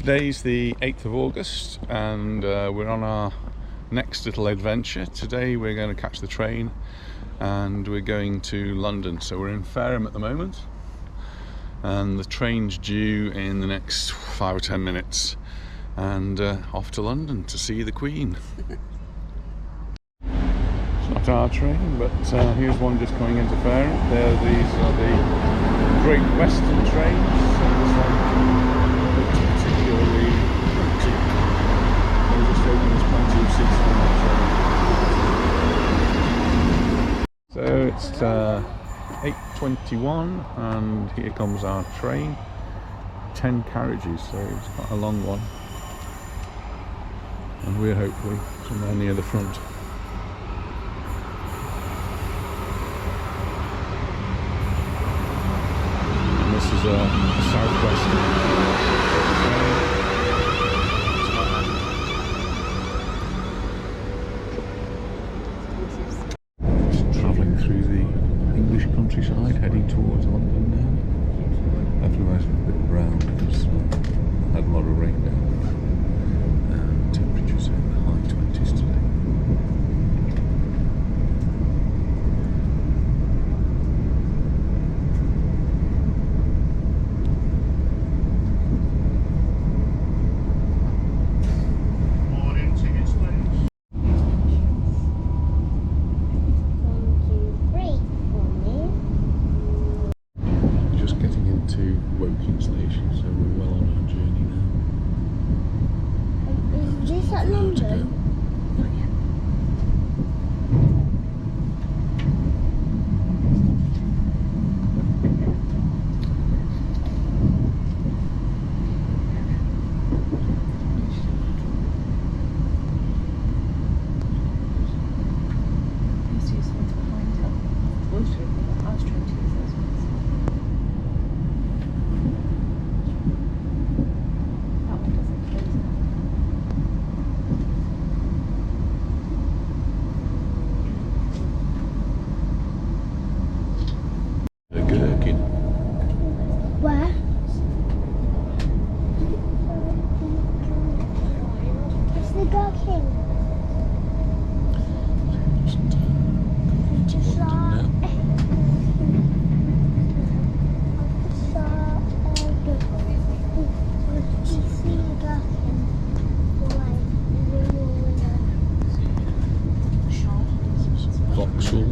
Today's the 8th of August and we're on our next little adventure. Today we're going to catch the train and we're going to London. So we're in Fareham at the moment and the train's due in the next 5 or 10 minutes and off to London to see the Queen. It's not our train, but here's one just coming into Fareham. These are the Great Western trains. So this one looks particularly empty. They're just hoping there's plenty of seats on that train. So it's 8:21 and here comes our train. 10 carriages, so it's quite a long one. And we're hopefully somewhere near the front. And this is a southwestern. Just travelling through the English countryside, heading towards London now. Everywhere's a bit brown because I had a lot of rain down. Temperatures in the high 20s today. Morning, tickets please. 1, 2, 3 for me. Just getting into Woking station, so we're well on our journey now. Is this at London? Where? It's the Gherkin. Vauxhall.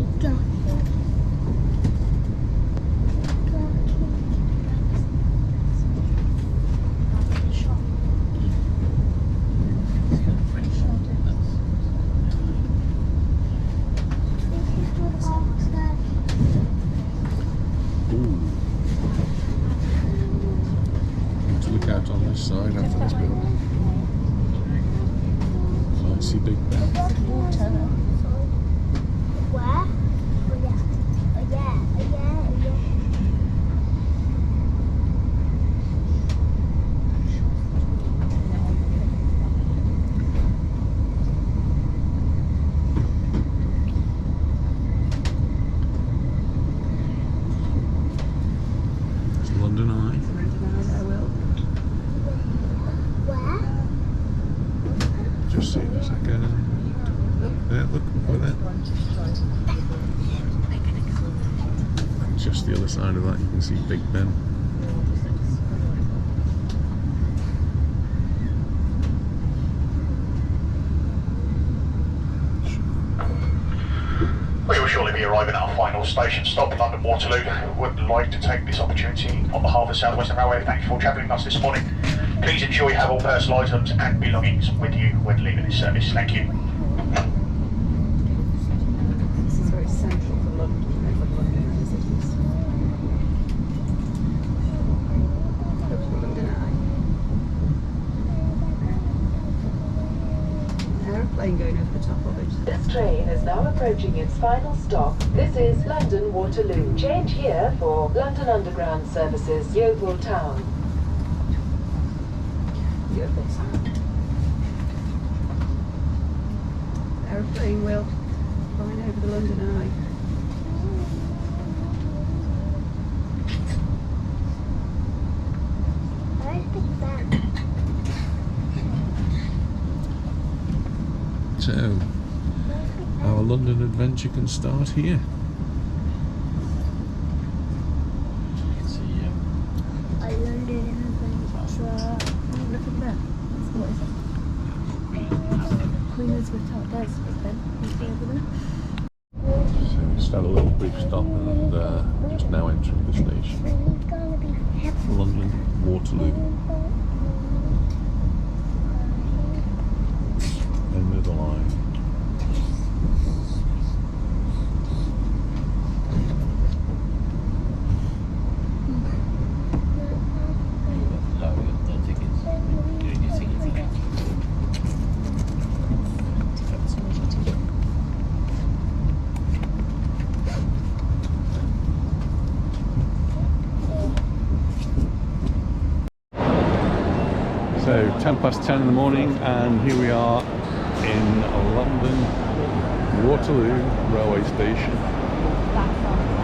To look out on this side after this building. Might see Big Ben. Where? Oh yeah. Oh yeah. Oh yeah. Oh yeah. It's London Eye. Where? Just see in a second. There, look over there. Just the other side of that, you can see Big Ben. We will shortly be arriving at our final station stop in London Waterloo. Would like to take this opportunity on behalf of South Western Railway. Thank you for travelling with us this morning. Please ensure you have all personal items and belongings with you when leaving this service. Thank you. This is very central for London, over London as it is. Over the London Eye. An aeroplane going over the top of it. This train is now approaching its final stop. This is London Waterloo. Change here for London Underground services, Yeovil Town. Yeovil Town. Aeroplane will flying over the London Eye. Where's Big Ben? London adventure can start here. I learned it in adventure. Look at that. What is it? Queen Elizabeth Park. There's Ben. You see over there? So we just had a little brief stop and just now entering the station. It's gonna be happy. London, Waterloo. End of the line. So 10:10 in the morning, and here we are in London Waterloo railway station.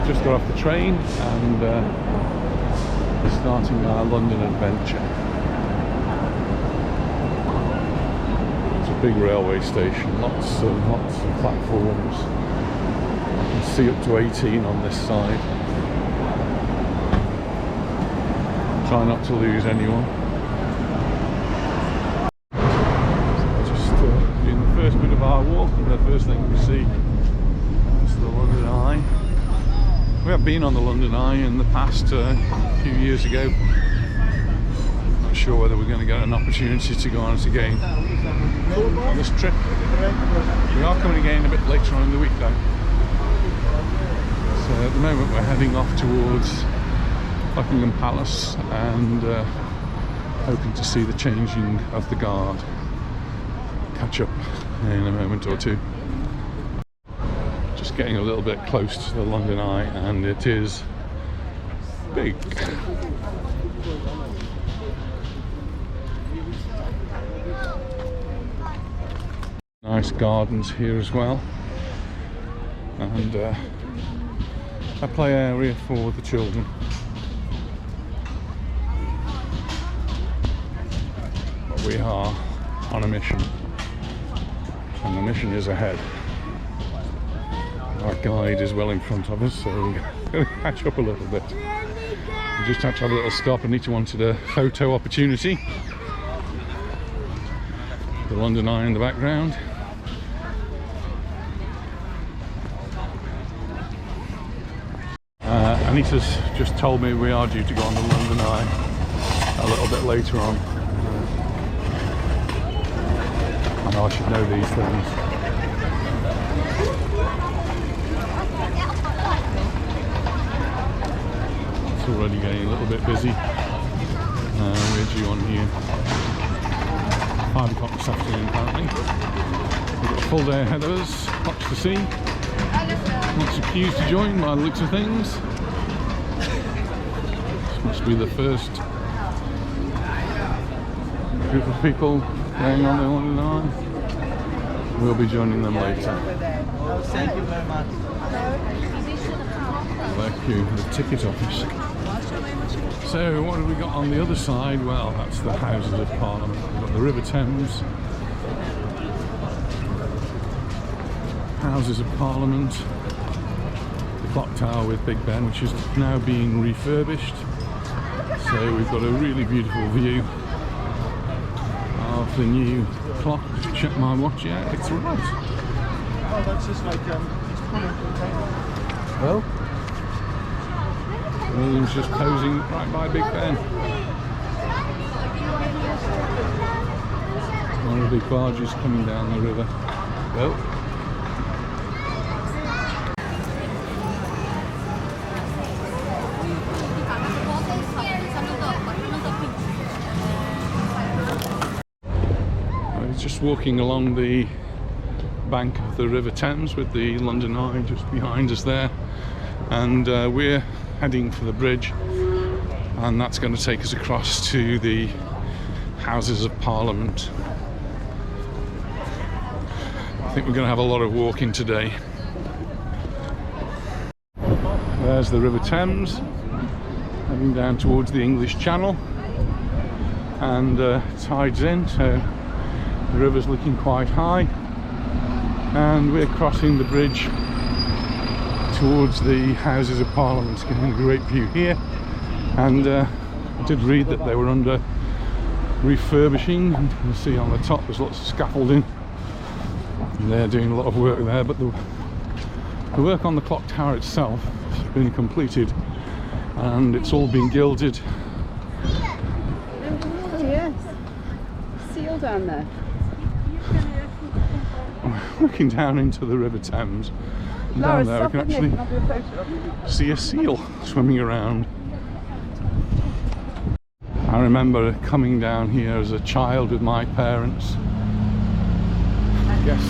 Just got off the train and starting our London adventure. It's a big railway station, lots of platforms. You can see up to 18 on this side. Try not to lose anyone. First bit of our walk, and the first thing we see is the London Eye. We have been on the London Eye in the past, a few years ago. Not sure whether we're going to get an opportunity to go on it again on this trip. We are coming again a bit later on in the week though. So at the moment we're heading off towards Buckingham Palace and hoping to see the changing of the guard. Catch up in a moment or two. Just getting a little bit close to the London Eye, and it is big. Nice gardens here as well, and a play area for the children. But we are on a mission. And the mission is ahead. Our guide is well in front of us, so we're going to catch up a little bit. We just had to have a little stop. Anita wanted a photo opportunity. The London Eye in the background. Anita's just told me we are due to go on the London Eye a little bit later on. I know I should know these things. It's already getting a little bit busy. We're due on here 5 o'clock this afternoon apparently. We've got a full day ahead of us, lots to see. Lots of queues to join by the looks of things. This must be the first group of people going on the London Eye. We'll be joining them later. Thank you very much. Thank you, the ticket office. So what have we got on the other side? Well, that's the Houses of Parliament. We've got the River Thames, Houses of Parliament, the clock tower with Big Ben, which is now being refurbished. So we've got a really beautiful view of the new clock. Just check my watch, yeah, it's right. Oh, that's just like it's Well, William's just posing right by Big Ben. One of the big barges coming down the river. Well. Just walking along the bank of the River Thames with the London Eye just behind us there, and we're heading for the bridge, and that's going to take us across to the Houses of Parliament. I think we're going to have a lot of walking today. There's the River Thames heading down towards the English Channel, and tide's in, so the river's looking quite high. and we're crossing the bridge towards the Houses of Parliament, getting a great view here. And I did read that they were under refurbishing. You can see on the top there's lots of scaffolding, and they're doing a lot of work there, but the work on the clock tower itself has been completed and it's all been gilded. Oh yes, seal down there. Looking down into the River Thames, and down there we can actually see a seal swimming around. I remember coming down here as a child with my parents, I guess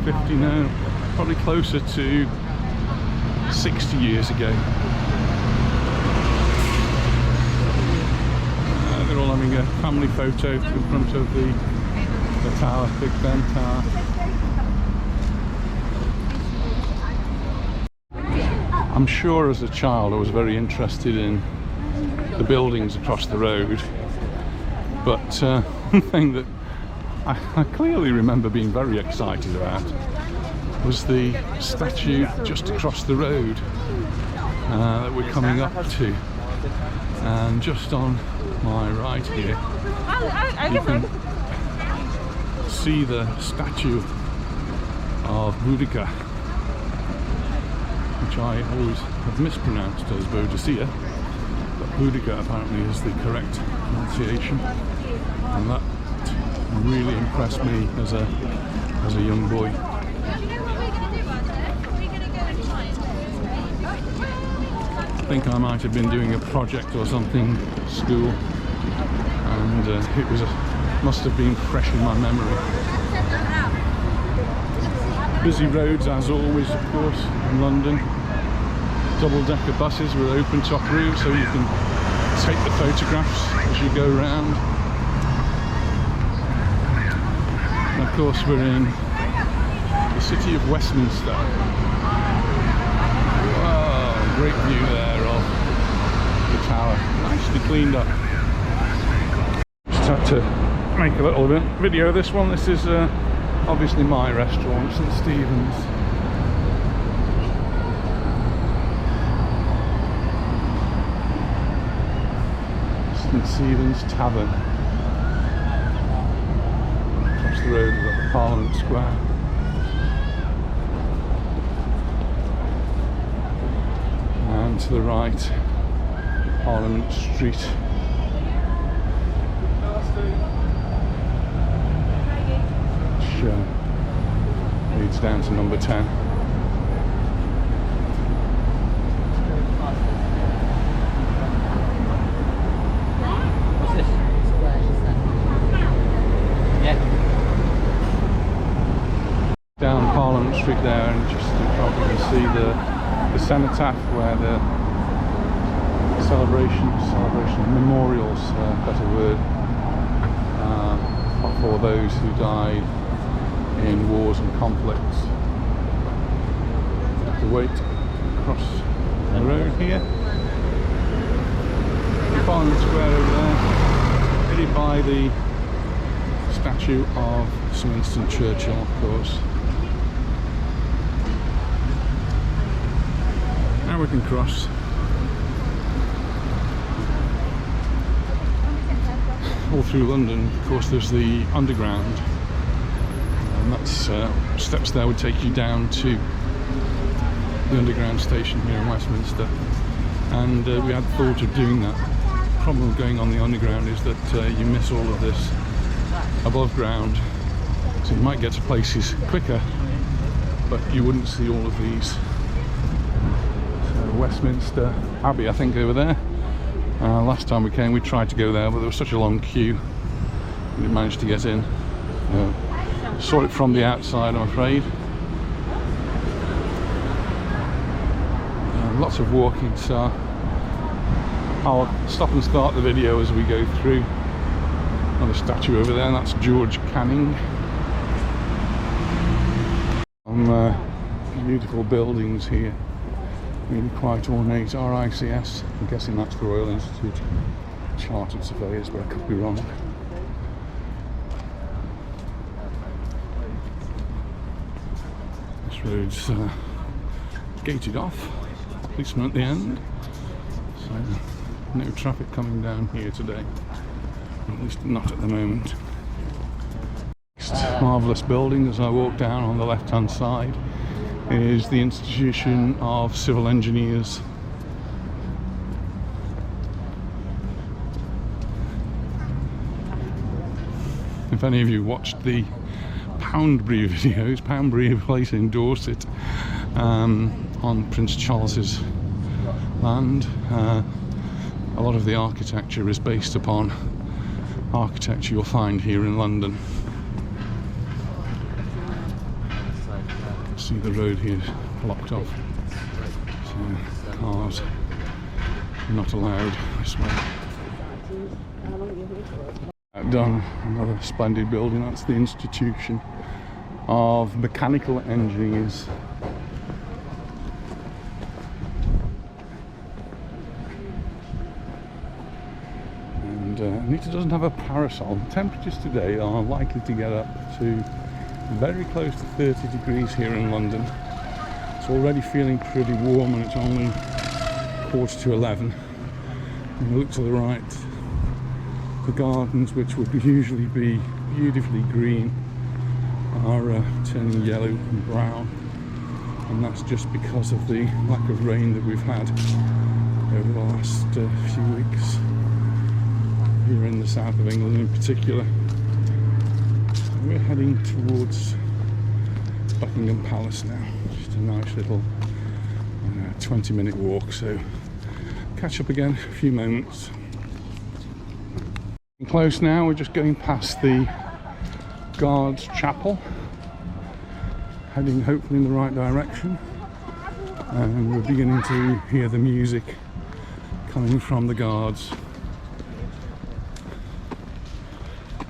50, no, probably closer to 60 years ago. They're all having a family photo in front of the tower, Big Ben Tower. I'm sure as a child I was very interested in the buildings across the road, but one thing that I clearly remember being very excited about was the statue just across the road that we're coming up to. And just on my right here you can see the statue of Boudica, which I always have mispronounced as Boadicea, but Boudica apparently is the correct pronunciation, and that really impressed me as a young boy. I think I might have been doing a project or something at school, and it must have been fresh in my memory. Busy roads as always, of course, in London. Double-decker buses with open top roofs so you can take the photographs as you go round. And of course we're in the city of Westminster. Wow, great view there of the tower, nicely cleaned up. Just had to make a little video of this one. This is obviously my restaurant, St Stephen's. St Stephen's Tavern. Across the road we've got the Parliament Square. And to the right, Parliament Street. Which leads down to number 10. Down Parliament Street there, and just you probably see the cenotaph where the celebration memorials, better word, for those who died in wars and conflicts. Have to wait across the road here. Parliament Square over there, headed by the statue of Sir Winston Churchill, of course. Now we can cross. All through London, of course, there's the Underground, and that's steps there would take you down to the Underground station here in Westminster. And we had thought of doing that. The problem with going on the Underground is that you miss all of this above ground, so you might get to places quicker, but you wouldn't see all of these. Westminster Abbey, I think, over there. Last time we came we tried to go there, but there was such a long queue we didn't manage to get in. Saw it from the outside, I'm afraid. Lots of walking, so I'll stop and start the video as we go through. Another statue over there, and that's George Canning. Beautiful buildings here. Really quite ornate. RICS, I'm guessing that's the Royal Institute of Chartered Surveyors, but I could be wrong. road's gated off, policeman at the end, so no traffic coming down here today, at least not at the moment. Next marvellous building as I walk down on the left hand side is the Institution of Civil Engineers. If any of you watched the Poundbury videos, Poundbury place in Dorset, on Prince Charles's land, a lot of the architecture is based upon architecture you'll find here in London. See the road here blocked off, so cars not allowed this way. Done, another splendid building. That's the Institution of Mechanical Engineers. And Anita doesn't have a parasol. The temperatures today are likely to get up to very close to 30 degrees here in London. It's already feeling pretty warm and it's only 11:15. And you look to the right, the gardens, which would usually be beautifully green, are turning yellow and brown, and that's just because of the lack of rain that we've had over the last few weeks here in the south of England in particular. We're heading towards Buckingham Palace now. Just a nice little 20-minute walk, so catch up again in a few moments. Close now, we're just going past the Guards Chapel, heading hopefully in the right direction, and we're beginning to hear the music coming from the guards.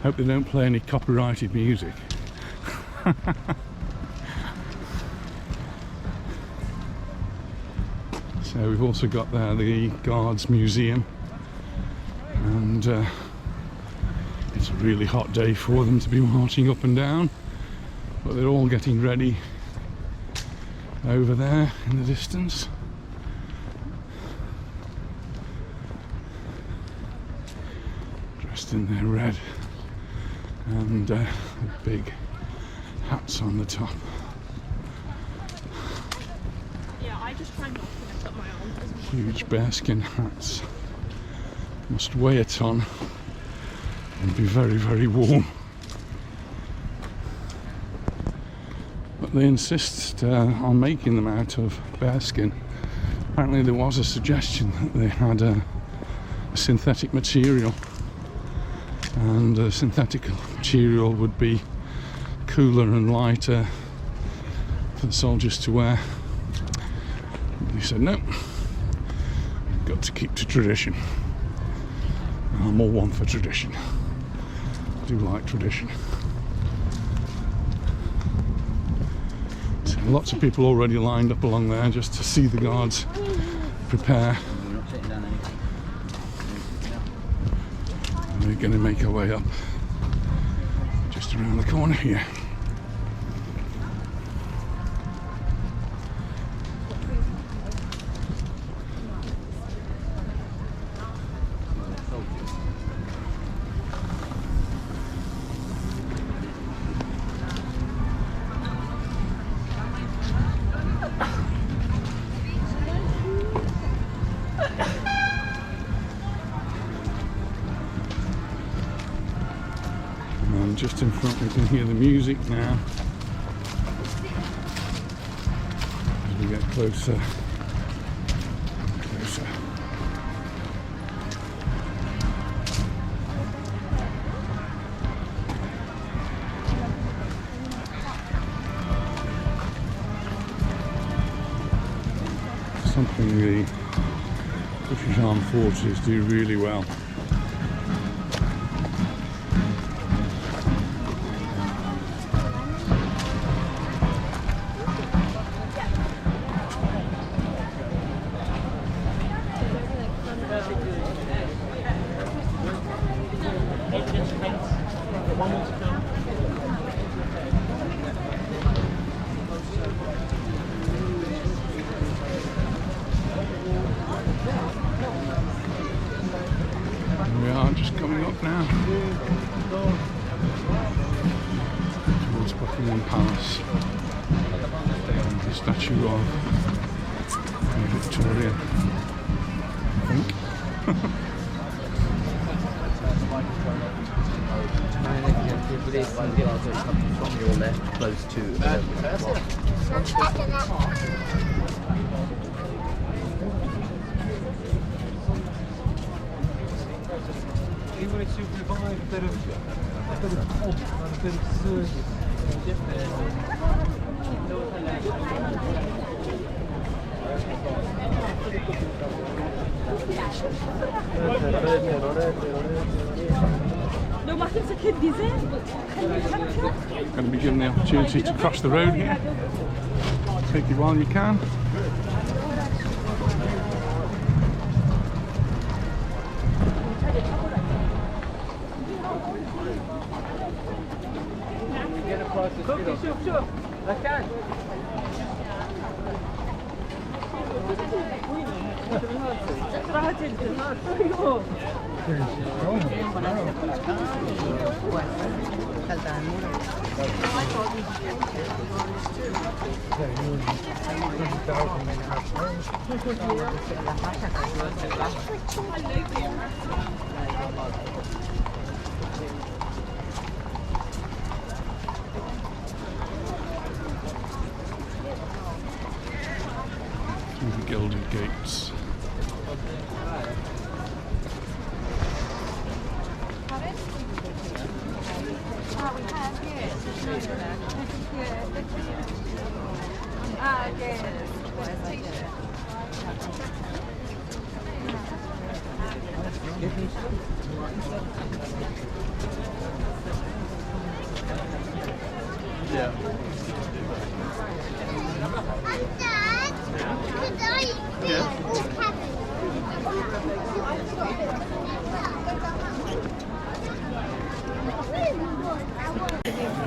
Hope they don't play any copyrighted music. So we've also got there the Guards Museum, and it's a really hot day for them to be marching up and down, but they're all getting ready over there in the distance. Dressed in their red and big hats on the top. Yeah, I just try not to mess up my arms. Huge bearskin hats. Must weigh a ton and be very, very warm. But they insist on making them out of bearskin. Apparently there was a suggestion that they had a synthetic material, and the synthetic material would be cooler and lighter for the soldiers to wear. But they said no, we've got to keep to tradition. I'm all one for tradition. I do like tradition. So lots of people already lined up along there just to see the guards prepare. And we're going to make our way up just around the corner here. And just in front we can hear the music now as we get closer and closer. Something the British Armed Forces do really well. are just coming up now towards Buckingham Palace and the statue of Victoria, I think. From your left, close to He wanted to revive a bit of pomp and a bit of service. No, ma che disegno? Going to be given the opportunity to cross the road here. Take it while you can. Through the gilded gates.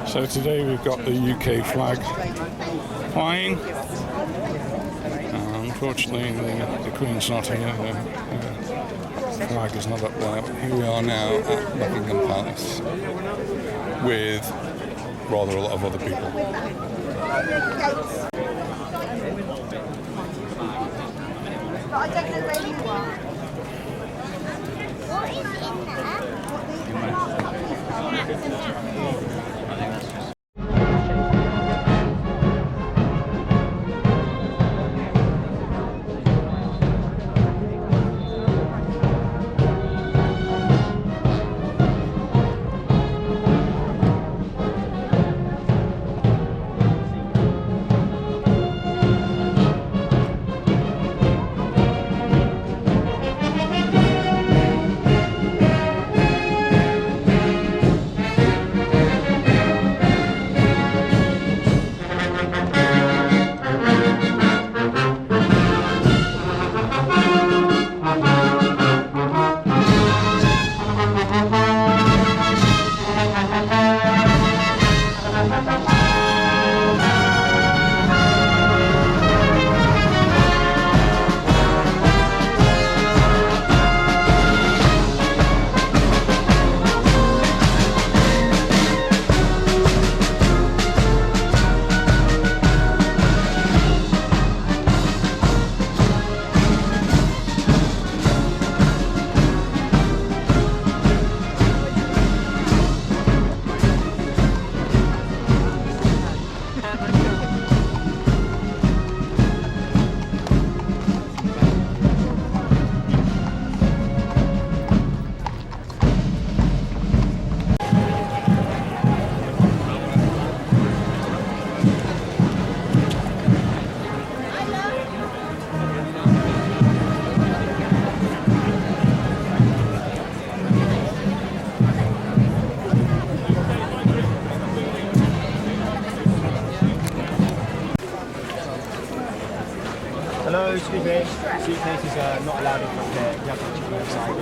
So today we've got the UK flag flying. Unfortunately the Queen's not here, the flag is not up there. But here we are now at Buckingham Palace with rather a lot of other people. But I don't know where you are. What is in there? Hello, excuse me. Suitcases are not allowed in front here. You have to check outside.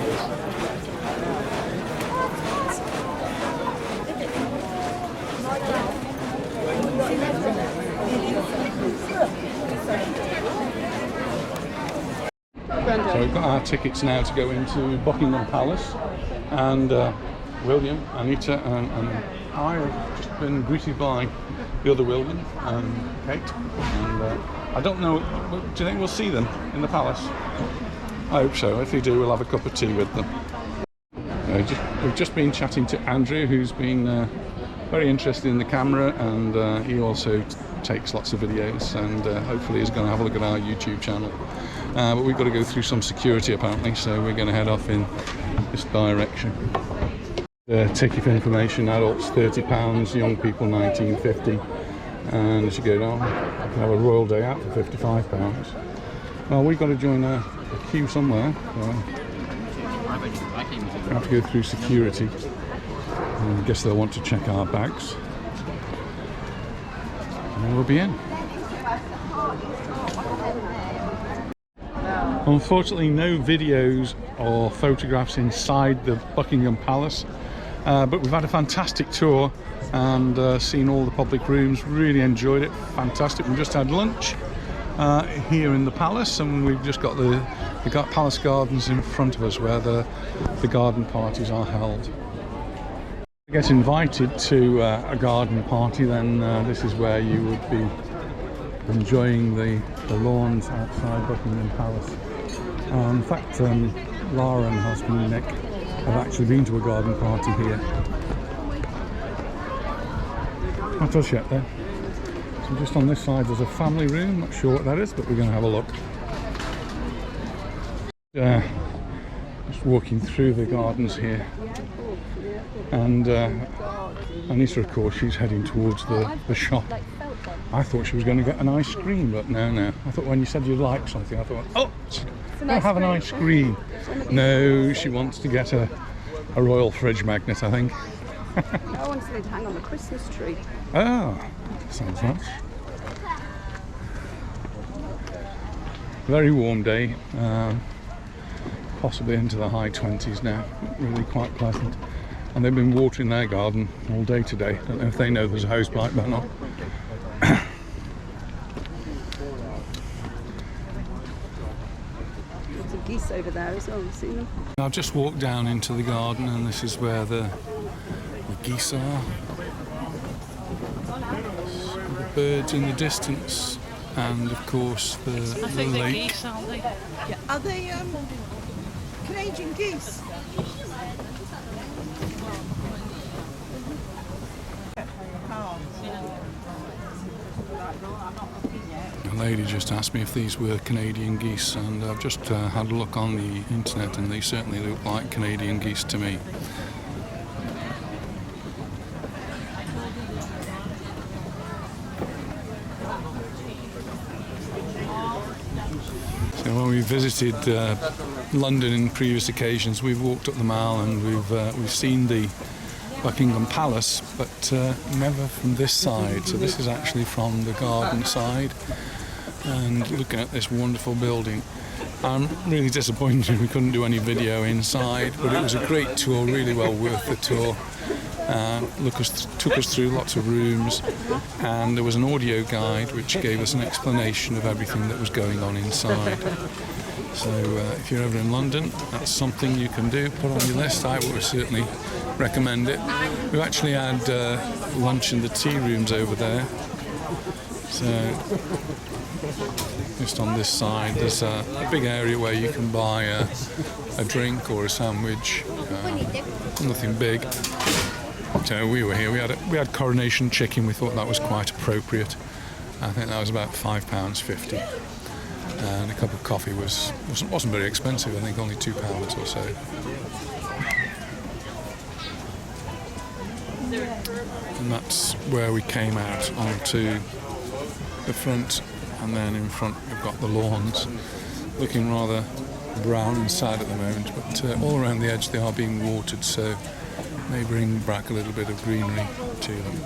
So we've got our tickets now to go into Buckingham Palace, and William, Anita, and I have just been greeted by the other William and Kate. And I don't know, do you think we'll see them in the palace? I hope so. If we do, we'll have a cup of tea with them. We've just been chatting to Andrew, who's been very interested in the camera, and he also takes lots of videos, and hopefully is going to have a look at our YouTube channel. But we've got to go through some security apparently, so we're going to head off in this direction. Ticket for information: adults £30, young people £19.50, and as you go down, you can have a royal day out for £55. Well, we've got to join a queue somewhere. We have to go through security. I guess they'll want to check our bags, and then we'll be in. Unfortunately, no videos or photographs inside the Buckingham Palace, but we've had a fantastic tour and seen all the public rooms. Really enjoyed it. Fantastic. We just had lunch here in the palace, and we've just got the palace gardens in front of us where the garden parties are held. If you get invited to a garden party, then this is where you would be enjoying the lawns outside Buckingham Palace. In fact, Lara and her husband Nick have actually been to a garden party here. Not us yet though. So just on this side there's a family room, not sure what that is, but we're going to have a look. Just walking through the gardens here, and Anita, of course, she's heading towards the shop. I thought she was going to get an ice cream, but no. I thought when you said you'd like something, I thought, oh, I'll have an ice cream. No, she wants to get a royal fridge magnet, I think. I wanted it to hang on the Christmas tree. Oh, sounds nice. Very warm day, possibly into the high 20s now. Really quite pleasant. And they've been watering their garden all day today. Don't know if they know there's a hosepipe or not. Lots of geese over there as well, you see them? I've just walked down into the garden, and this is where the geese are. The birds in the distance, and of course the lake. Geese, aren't they? Yeah. Are they Canadian geese? A lady just asked me if these were Canadian geese, and I've just had a look on the internet, and they certainly look like Canadian geese to me. So when we visited London in previous occasions, we've walked up the Mall and we've seen the Buckingham Palace, but never from this side. So this is actually from the garden side, and looking at this wonderful building. I'm really disappointed we couldn't do any video inside, but it was a great tour, really well worth the tour. Took us through lots of rooms, and there was an audio guide which gave us an explanation of everything that was going on inside. So if you're ever in London, that's something you can do, put on your list. I would certainly recommend it. We've actually had lunch in the tea rooms over there. So just on this side there's a big area where you can buy a drink or a sandwich, nothing big. So we were here, we had coronation chicken. We thought that was quite appropriate. I think that was about £5.50, and a cup of coffee wasn't very expensive. I think only £2 or so. And that's where we came out onto the front, and then in front we've got the lawns, looking rather brown inside at the moment, but all around the edge they are being watered, so may bring back a little bit of greenery to them.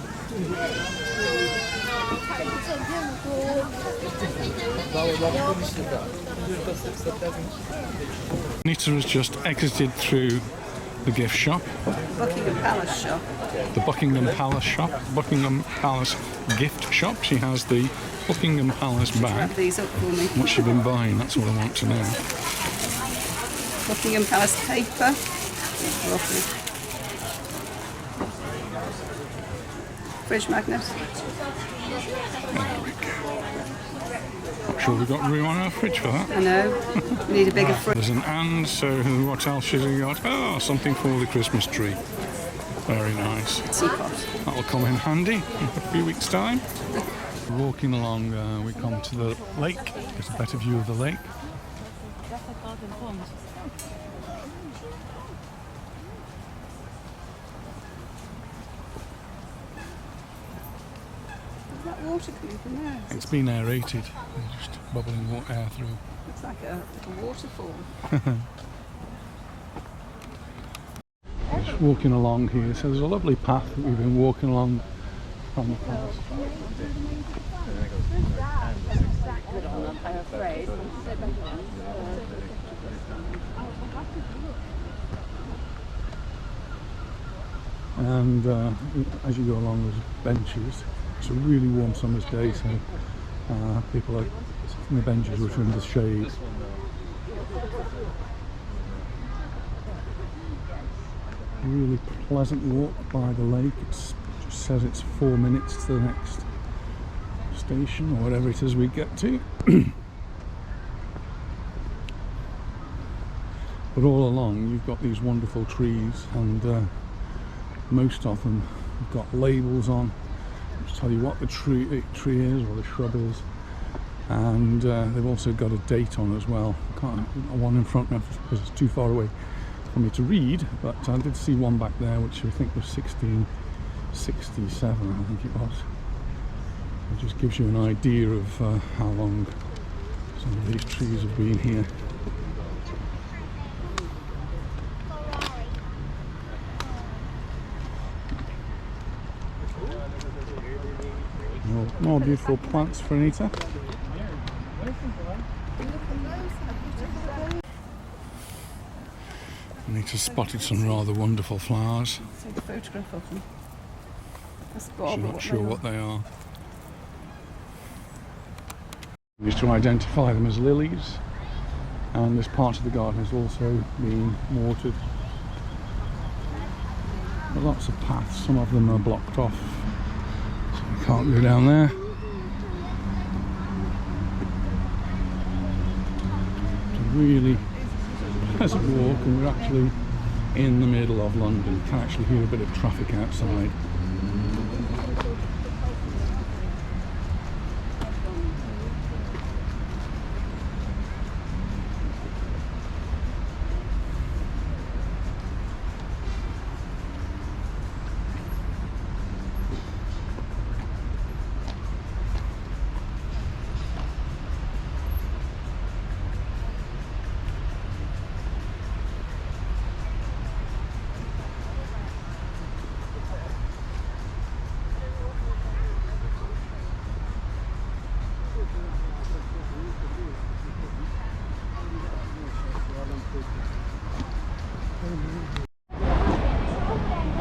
Anita has just exited through the gift shop. Buckingham Palace shop. The Buckingham Palace shop, Buckingham Palace gift shop. She has the Buckingham Palace bag. Wrap these up for me. What's she been buying? That's what I want to know. Buckingham Palace paper. roughly. Fridge magnet. There we go. I'm sure we've got room on our fridge for that. I know. We need a bigger fridge. There's an and, so what else should we got? Oh, something for the Christmas tree. Very nice. Teapot. That'll come in handy in a few weeks' time. Walking along, we come to the lake. Get a better view of the lake. Is that water coming from there? It's been aerated. There's just bubbling air through. Looks like a waterfall. Just walking along here, so there's a lovely path that we've been walking along from the palace. And as you go along, there's benches. It's a really warm summer's day, so people are sitting on the benches which are in the shade. Really pleasant walk by the lake. It just says it's 4 minutes to the next station or whatever it is we get to. But all along you've got these wonderful trees, and most of them have got labels on which tell you what the tree is or the shrub is, and they've also got a date on as well. One in front of me because it's too far away for me to read, but I did see one back there which I think was 1667, I think it was. It just gives you an idea of how long some of these trees have been here. More beautiful plants for Anita. Anita spotted some rather wonderful flowers. Take a photograph of them. That's She's not sure what they are. Used to identify them as lilies, and this part of the garden has also been watered. There are lots of paths, some of them are blocked off, so you can't go down there. It's a really pleasant walk, and we're actually in the middle of London. You can actually hear a bit of traffic outside.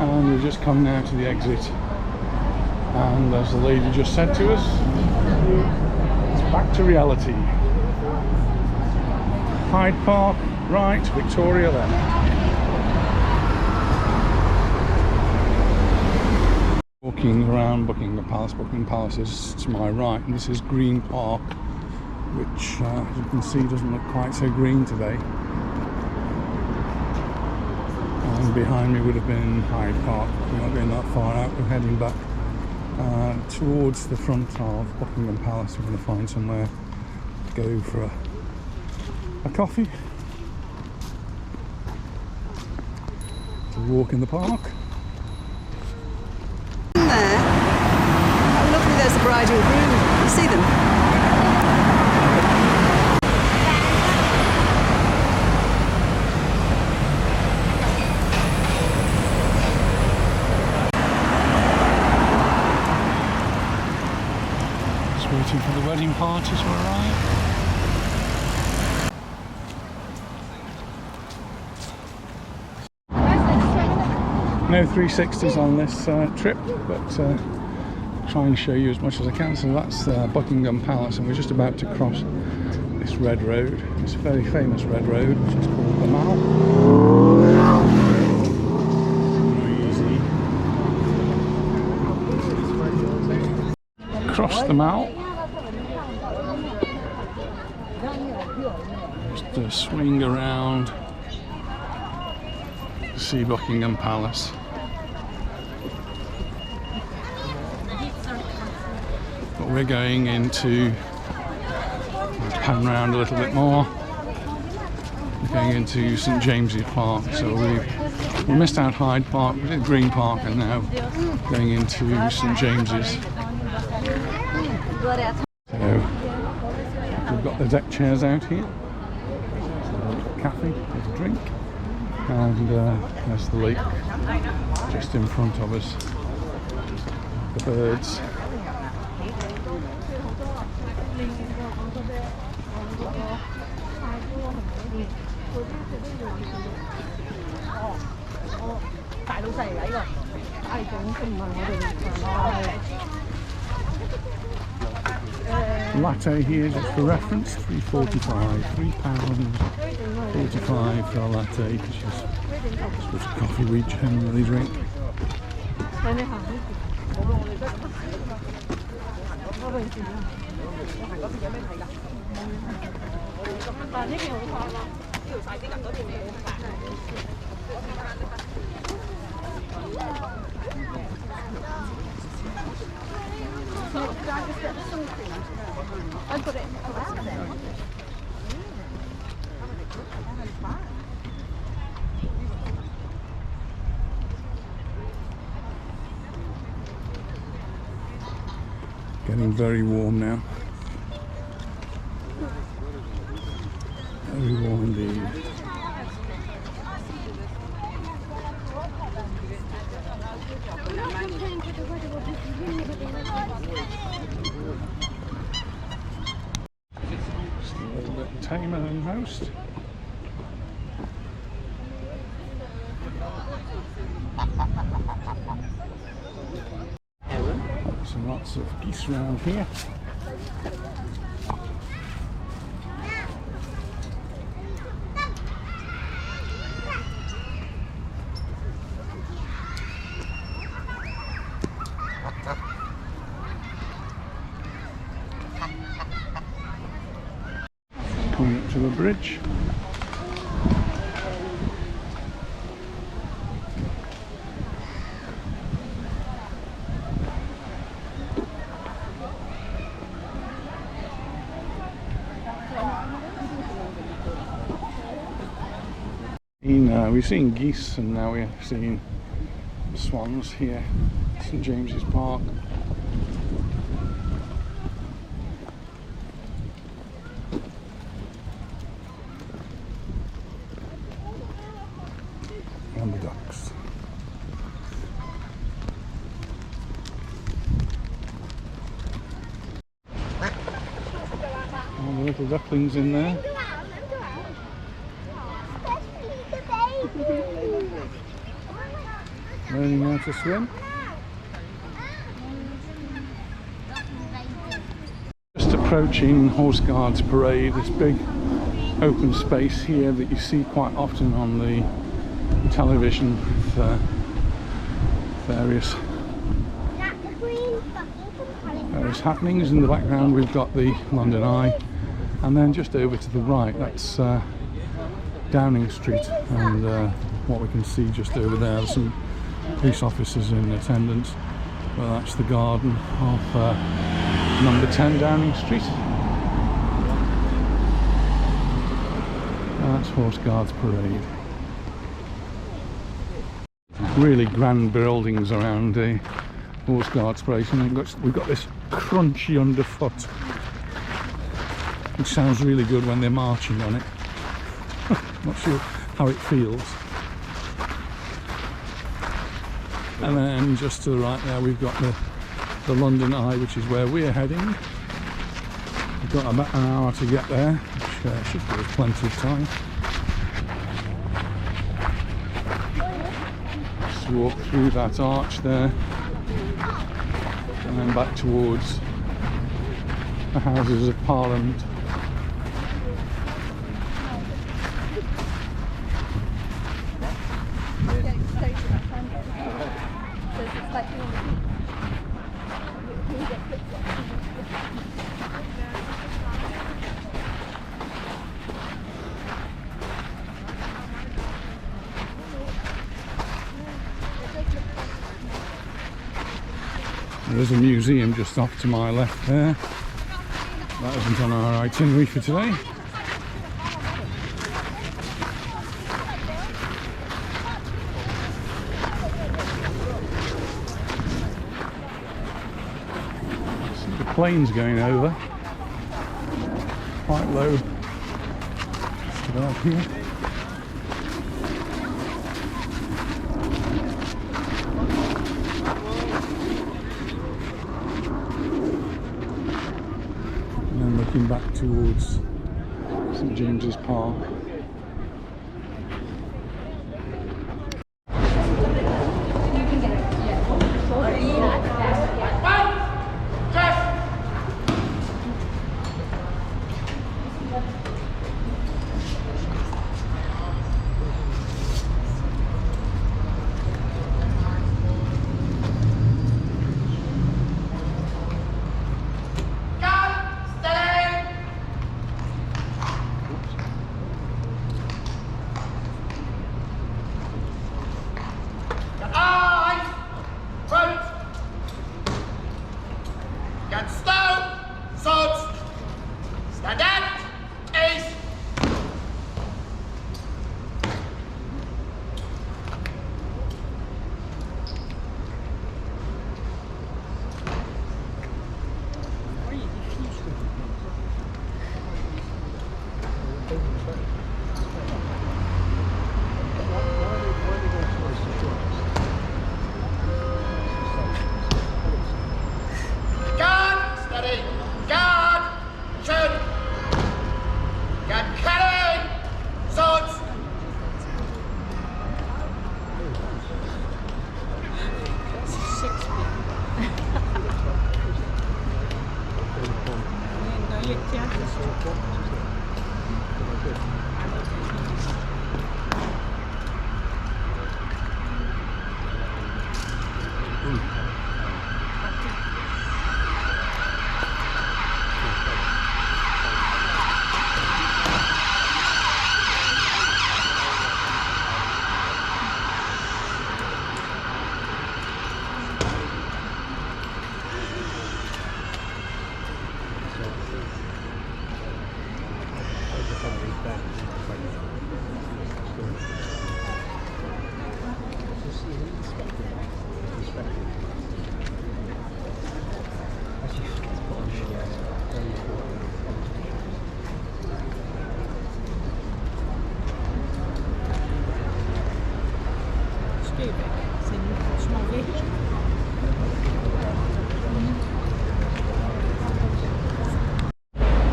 And we've just come now to the exit, and as the lady just said to us, it's back to reality. Hyde Park right, Victoria left. Walking around Buckingham Palace. Buckingham Palace is to my right, and this is Green Park, which as you can see doesn't look quite so green today. And behind me would have been Hyde Park. We're not going that far out, we're heading back towards the front of Buckingham Palace. We're going to find somewhere to go for a coffee, to walk in the park. In there, how lovely, there's the bride and groom. You see them? Waiting for the wedding party to arrive. No 360s on this trip, but try and show you as much as I can. So that's Buckingham Palace, and we're just about to cross this red road. It's a very famous red road, which is called the Mall. test them out. Just swing around to see Buckingham Palace. But we're going into, pan round a little bit more. We're going into St James's Park, so we missed out Hyde Park, we did Green Park, and now going into St James's. So we've got the deck chairs out here, cafe with a drink, and there's the lake just in front of us. The birds. Latte here, just for reference, £3.45, £3.45 for a latte, which is the sort of coffee we generally drink. Getting very warm now. Very warm indeed. Just a little bit tamer than most. Some lots of geese around here. Coming up to the bridge. We've seen geese, and now we're seeing swans here at St James's Park. And the ducks. All the little ducklings in there. Learning how to swim. Just approaching Horse Guards Parade, this big open space here that you see quite often on the television with various happenings. In the background we've got the London Eye, and then just over to the right that's Downing Street, and what we can see just over there, some police officers in attendance. Well, that's the garden of number 10 Downing Street. That's Horse Guards Parade. Really grand buildings around the Horse Guards Parade, and we've got this crunchy underfoot, which sounds really good when they're marching on it. Not sure how it feels. And then just to the right there we've got the London Eye, which is where we're heading. We've got about an hour to get there, which should give us plenty of time. Just walk through that arch there, and then back towards the Houses of Parliament. There's a museum just off to my left there. That isn't on our itinerary for today. See the planes going over. Quite low. Let's get out here. Looking back towards St James's Park.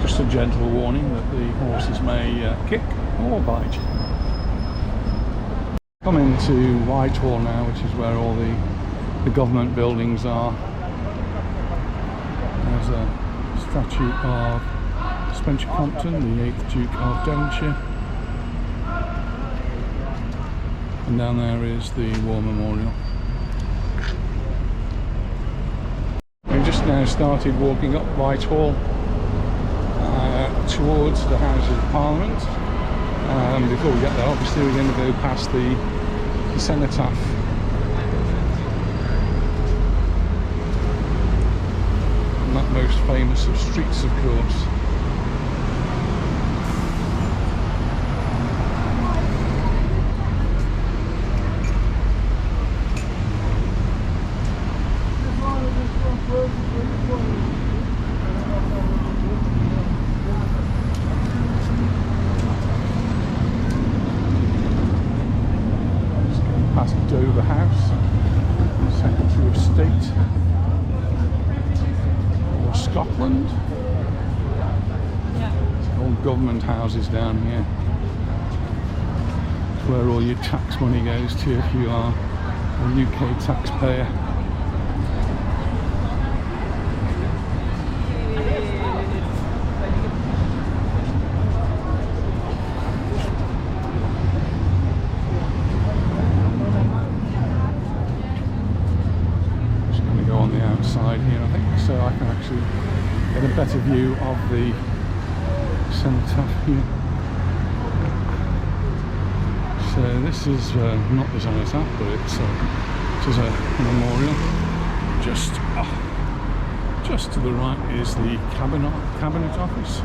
Just a gentle warning that the horses may kick or bite. Come into Whitehall now, which is where all the government buildings are. There's a statue of Spencer Compton, the 8th Duke of Devonshire. And down there is the War Memorial. We've just now started walking up Whitehall towards the Houses of Parliament. Before we get there, obviously we're going to go past the cenotaph. And that most famous of streets, of course. Past Dover House, Secretary of State, or Scotland. All government houses down here. It's where all your tax money goes to if you are a UK taxpayer. Outside here, I think, so I can actually get a better view of the cenotaph here. So this is not the cenotaph, but it is a memorial just Just to the right is the cabinet office.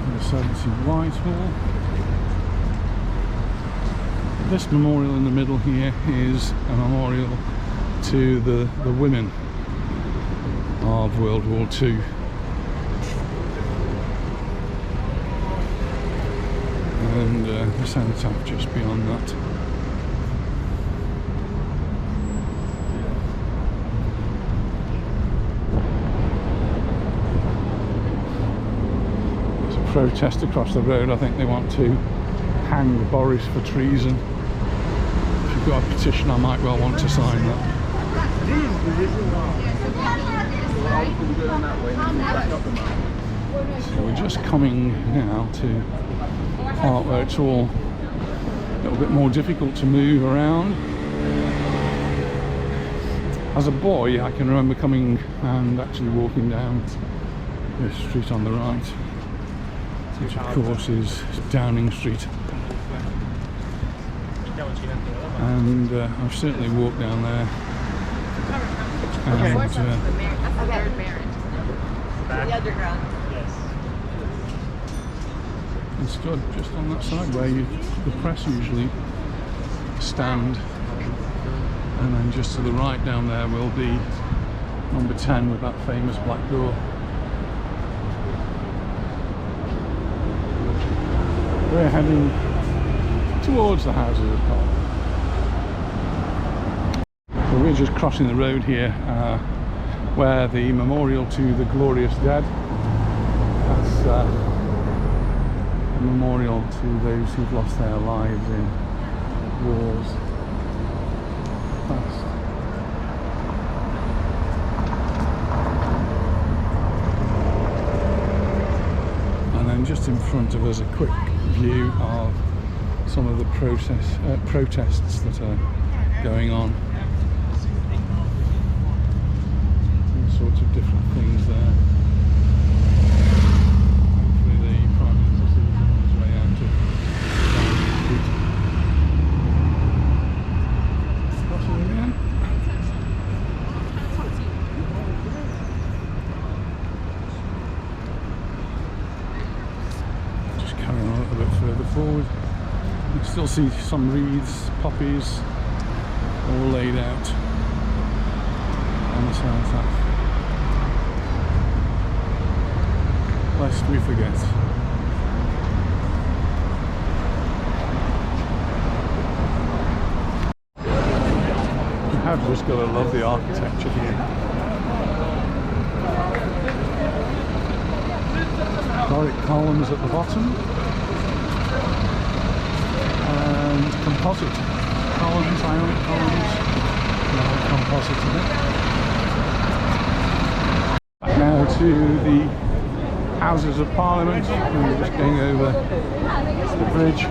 Number 70 Whitehall. This memorial in the middle here is a memorial to the women of World War II. And the cenotaph just beyond that. There's a protest across the road. I think they want to hang Boris for treason. If you've got a petition, I might well want to sign that. So we're just coming now to the part where it's all a little bit more difficult to move around. As a boy, I can remember coming and actually walking down this street on the right, which of course is Downing Street. And I've certainly walked down there, and the underground. and stood just on that side where the press usually stand, and then just to the right down there will be number 10 with that famous black door. We're heading towards the Houses of Parliament. So we're just crossing the road here where the memorial to the glorious dead. That's a memorial to those who've lost their lives in wars past. And then just in front of us a quick view of some of the protests that are going on. All sorts of different things there. Hopefully the Prime Minister sees on his way out of Downing Street. Crossing again. Just carrying on a little bit further forward. You can still see some wreaths, poppies, all laid out on the cenotaph. Lest we forget. You have just got to love the architecture here. Doric columns at the bottom, and composite columns, ionic columns, composite in it. Back now to the Houses of Parliament. We're just going over the bridge. I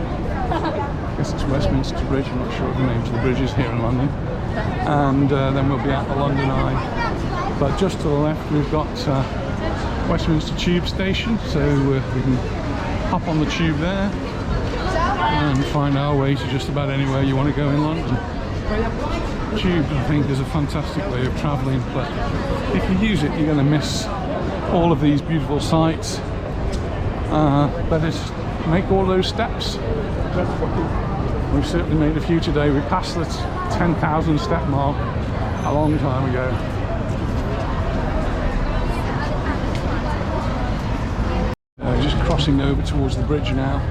guess it's Westminster Bridge, I'm not sure what the names of the bridges here in London. And then we'll be at the London Eye. But just to the left we've got Westminster Tube Station, so we can hop on the tube there and find our way to just about anywhere you want to go in London. Tube, I think, is a fantastic way of travelling, but if you use it you're going to miss all of these beautiful sights. But it's make all those steps. We've certainly made a few today. We passed the 10,000 step mark a long time ago. Just crossing over towards the bridge now.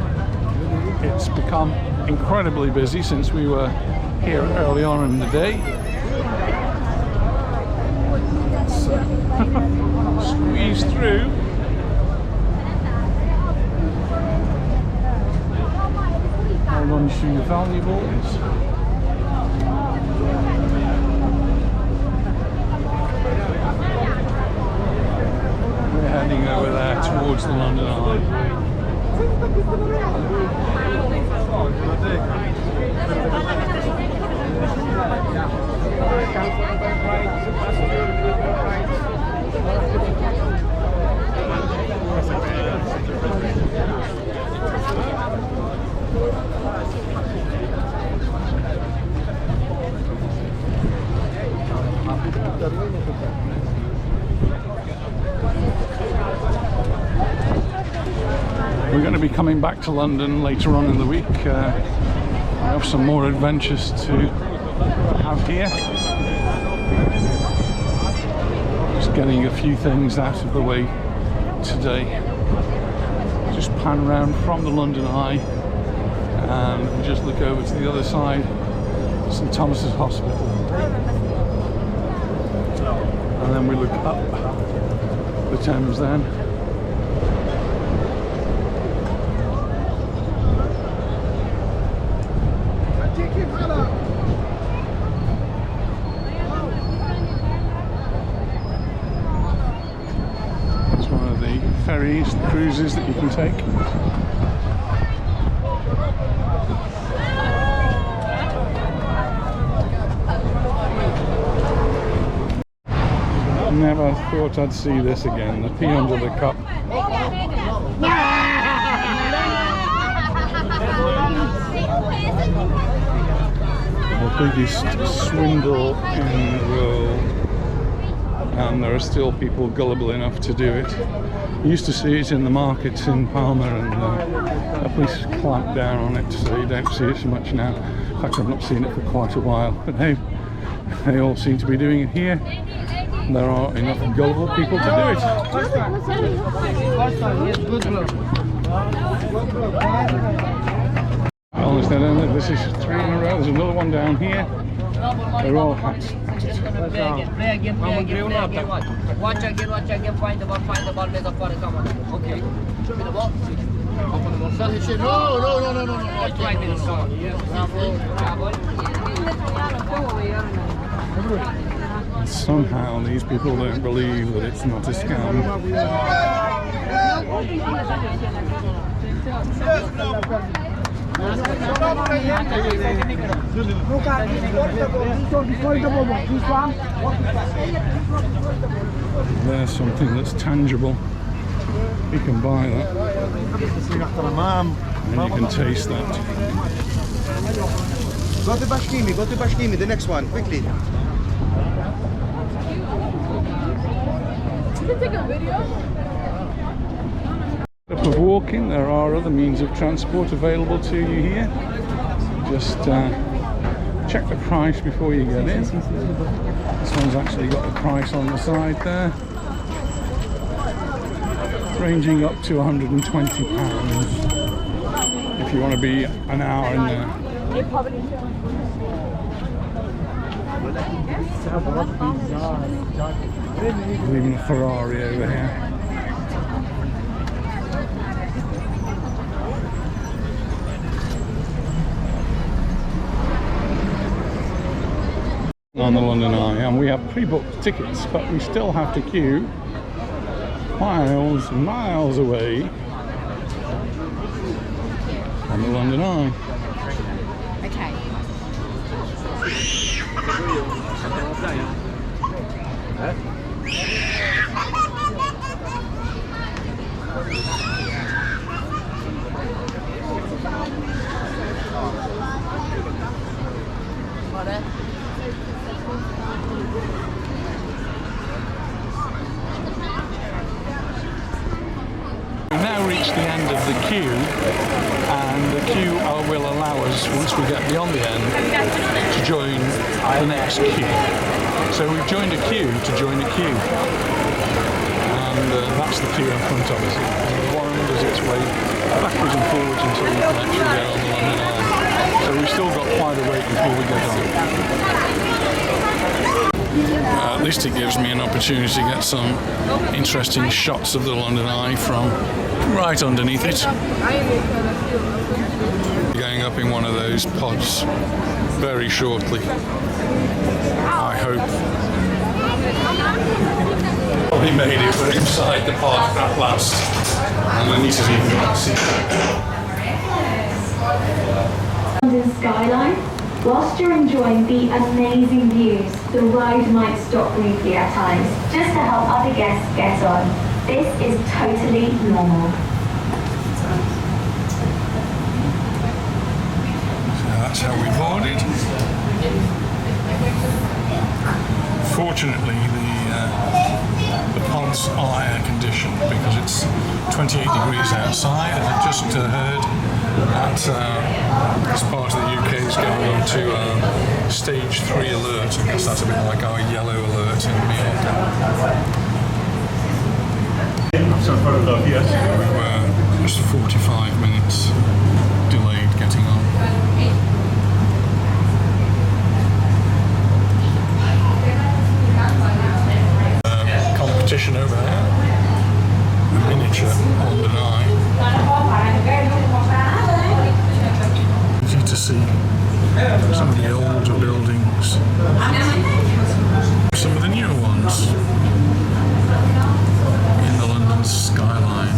It's become incredibly busy since we were here early on in the day. Squeeze through. Hold on to your valuables. We're heading over there towards the London Eye. to be coming back to London later on in the week. We have some more adventures to have here. Just getting a few things out of the way today. Just pan around from the London Eye and we just look over to the other side, St Thomas's Hospital. And then we look up the Thames then. It's one of the ferries, the cruises that you can take. Never thought I'd see this again, the pea under the cup. The biggest swindle in the world, and there are still people gullible enough to do it. You used to see it in the markets in Palma, and the police clamped down on it, so you don't see it so much now. In fact, I've not seen it for quite a while, but hey, they all seem to be doing it here. There are enough gullible people to do it. Honestly, I don't know. This is 3 in a row. There's another one down here. They're all hats. Watch again, find the ball, there's a for come on. Okay. Show me the ball. No. 5 minutes, come on. Somehow these people don't believe that it's not a scam. There's something that's tangible. You can buy that. And you can taste that. Go to Bashkimi, the next one, quickly. Take a video. For walking, there are other means of transport available to you here. Just check the price before you get in. This one's actually got the price on the side there, ranging up to £120 if you want to be an hour in there. Even a Ferrari over here. On the London Eye, and we have pre-booked tickets, but we still have to queue miles and miles away on the London Eye. Okay. We've now reached the end of the queue, and the queue will allow us, once we get beyond the end, to join the next queue. So we've joined a queue to join a queue, and that's the queue in front of us. It wanders its way backwards and forwards until we can actually get on the London Eye. So we've still got quite a wait before we get on. At least it gives me an opportunity to get some interesting shots of the London Eye from right underneath it. Going up in one of those pods very shortly, I hope. We made it, we're inside the pod at last, and Anita's even got a seat. London skyline. Whilst you're enjoying the amazing views, the ride might stop briefly at times, just to help other guests get on. This is totally normal. So that's how we boarded. Unfortunately, the pods are air conditioned because it's 28 degrees outside, and I've just heard that this part of the UK is going on to stage 3 alert. I guess that's a bit like our yellow alert in Mallorca. So we were just 45 minutes delayed getting on. Competition over there, a miniature London Eye. Easy to see some of the older buildings, some of the newer ones in the London skyline.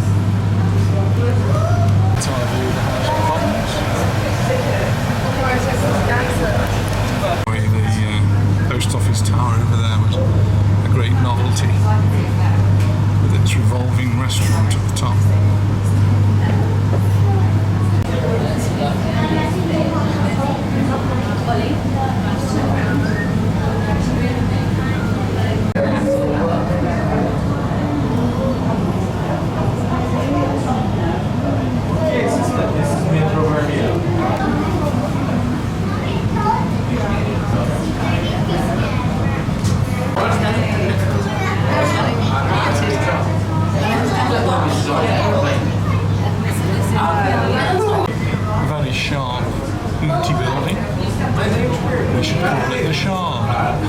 That's our view of the House of Commons. The post office tower over there was a great novelty with its revolving restaurant at the top. Very sharp, empty building. We should call it the Shard.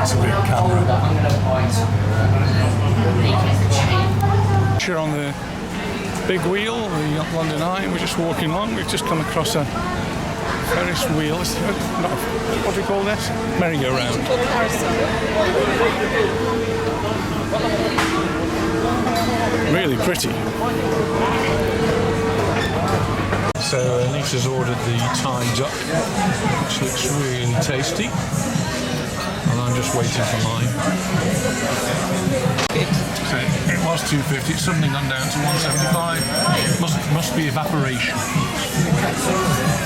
That's a big camera. We're on the big wheel, the London Eye, and we're just walking along. We've just come across a Ferris wheel. What do we call this? Merry-go-round. Really pretty. So Lisa's ordered the Thai duck, which looks really tasty. And I'm just waiting for mine. So it was $2.50, it's suddenly gone down to $1.75. Must be evaporation.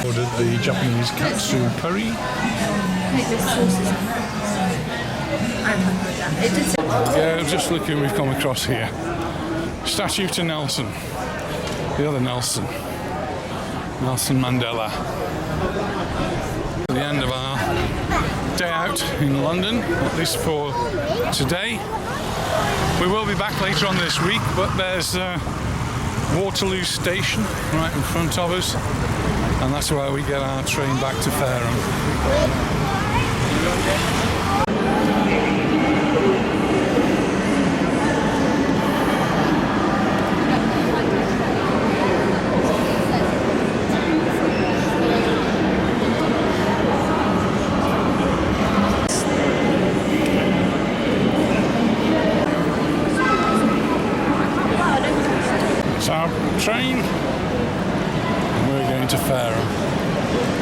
Ordered the Japanese katsu curry. Yeah, just looking, we've come across here. Statue to Nelson. The other Nelson. Nelson Mandela. The end of our day out in London, at least for today. We will be back later on this week, but there's Waterloo station right in front of us, and that's where we get our train back to Fareham. It's our train, and we're going to Fareham.